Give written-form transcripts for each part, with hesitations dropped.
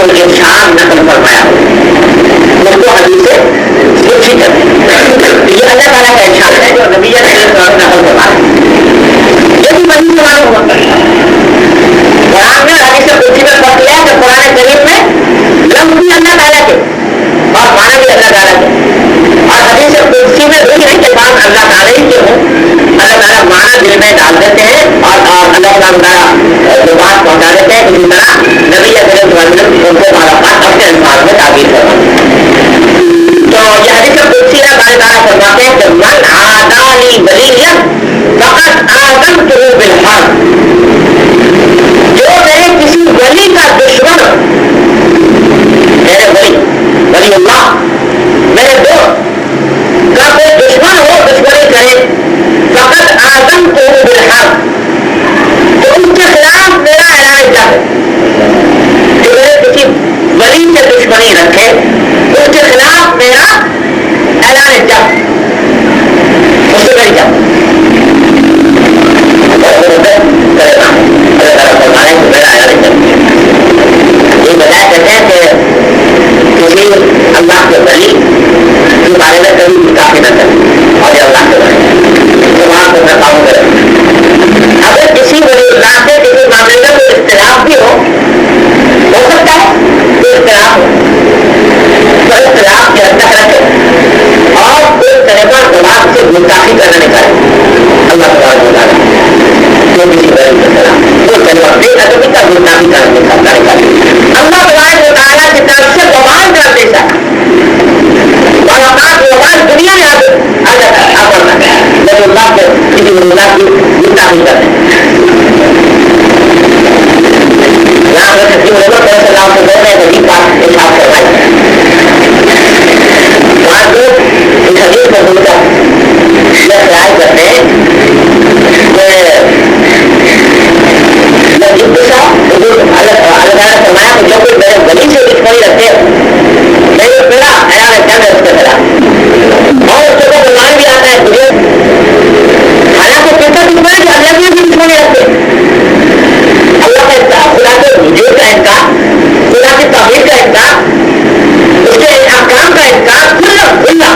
کوئی انسان نقل فرمایا ہو اس کو حدیث سے پوچھی کرتے یہ اللہ تعالیٰ کا ارشاد ہے جو نبی علیہ السلام نقل فرمایا یہ بھی وہی سے معلوم ہوتا ہے قرآن میں حدیث پوچھی میں فرق لیا کہ قرآن کریم میں لفظ بھی اللہ تعالیٰ کے اور معنی بھی اللہ تعالیٰ کے اور حدیث پوچھی میں وہی ہے کہ کام اللہ تعالیٰ ہی کے ہوں اللہ تعالیٰ معنی دل میں ڈال دیتے ہیں اور اللہ تعالیٰ جو بات پہنچا دیتے ہیں اسی طرح نبی علیہ السلام ان کو معلومات اپنے الفاظ میں تعبیر کرواتے تو یہ حدیث قدسی ہے اللہ تعالیٰ فرماتے ہیں کہ من عادانی ولیًا فقد آذنتہ بالحرب جو میرے کسی ولی کا دشمن میرے ولی اللہ میرے دوست کا کوئی دشمن ہو دشمنی کرے فقد آذنتہ بالحرب تو اس کے خلاف میرا اعلان جنگ جو میرے کسی ولی سے دشمنی رکھے اس کے خلاف میرا اعلان جنگ اس سے میری جنگ یہ بجائے کہتے ہیں کہ کسی اللہ کے ولی کے بارے میں کبھی کافی نہ کرے اور یہ اللہ کے بارے تو وہاں کو میں کام کرے اگر کسی ولی اللہ سے کسی معاملے میں کوئی اختلاف بھی ہو سکتا ہے کوئی اختلاف ہو تو اختلاف کے حد تک رکھے اور کوئی طریقہ دماغ سے گستاخی کرنا نہیں چاہے اللہ تعالیٰ بتا رہا جو کسی ولی کے خلاف کوئی طریقہ بے ادبی کا گستاخی کرنا نہیں چاہے اللہ تعالیٰ کی طرف سے زبان کر دے سکتا اور آپ زبان دنیا میں آ جاتا ہے آپ بڑھنا ہے جب اللہ کے کسی اللہ کی گستاخی کرتے ہیں یہاں پر حکیم عمر صلی اللہ علیہ وسلم نے غریب بات ارشاد کروائی بعض لوگ اس حدیث کو سن کر یہ خیال کرتے ہیں کہ اللہ تعالیٰ نے فرمایا کہ جو کوئی میرے ولی سے دشمنی رکھتے میرا اعلان جنگ ہے اس کے خلاف اور اس کو فرمان بھی آتا ہے تجھے حالانکہ کتنا دشمن ہے جو اللہ کی بھی دشمنی رکھتے اللہ کا انکار خدا کے وجود کا انکار خدا کی توحید کا انکار اس کے احکام کا انکار کھلا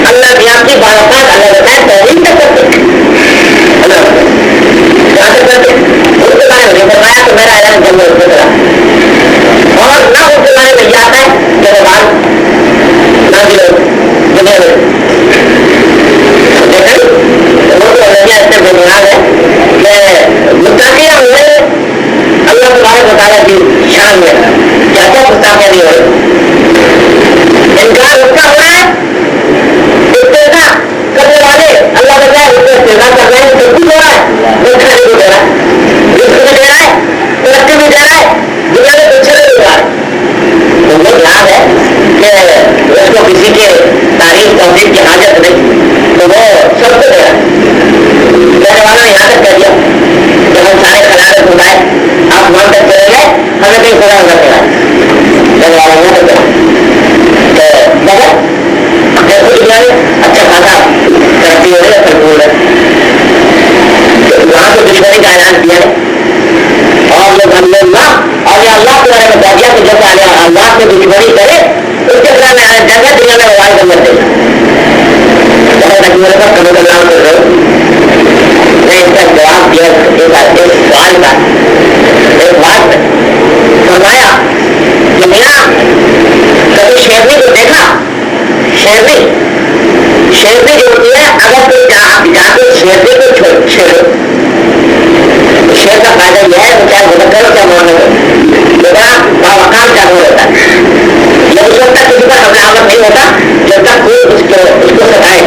اللہ میاں کی باوقات اللہ بتائے توحید تک کرتے اللہ جہاں تک کرتے اس کے بارے میں فرمایا تو میرا اعلان جنگ ہے اس کے خلاف اور نہ اس کے بارے میں یہ آتا ہے کہ وہ بات نہ دلو دنیا میں دیکھیں وہ تو اللہ اتنے بنیاد ہے کہ متقیہ ہوئے اللہ تبارک و تعالیٰ کی شان میں کیا کیا مستقیہ نہیں ہوئے انکار اس کا ہو رہا ہے استثناء کرنے والے اللہ بجائے اس کو استثناء کر رہے ہیں تو کچھ ہو رہا ہے وہ کھانے کو دے رہا ہے رزق بھی دے رہا ہے ترقی بھی دے رہا ہے دنیا میں کچھ نہیں ہو رہا ہے تو وہ یاد ہے کہ اس کو کسی کے تعریف توحید کی حاجت نہیں تو وہ سب کو دے رہا ہے کہنے والوں نے یہاں تک کہہ دیا جب ہم سارے خلافت اٹھائے آپ وہاں تک چلے گئے ہمیں کہیں خدا نہ کرا کہنے والوں نے کہا تو مگر دیکھو دنیا میں اچھا خاصا ترقی ہو رہی ہے بھرپور ہے وہاں تو دشمنی کا اعلان کیا ہے اور یہ بندے اللہ اور یہ اللہ کے بارے میں کہہ دیا کہ جب اللہ سے دشمنی کرے اس کے خلاف میں جگہ دنیا میں وائد کر دے میرے پاس کبھی کبھی کر رہے ہو میں اس کا جواب دیا ایک سوال کا ایک بات فرمایا کہ میرا کبھی شیرنی کو دیکھا شیرنی جو ہوتی ہے اگر کوئی جا کے شیرنی کو چھیڑو شیر کا فائدہ یہ ہے وہ چاہے گزر کرو چاہے مانو لیکن باوقار کیا ہو رہتا ہے یہ اس وقت تک کسی کا حملہ آمد نہیں ہوتا جب تک کوئی اس کو ستائے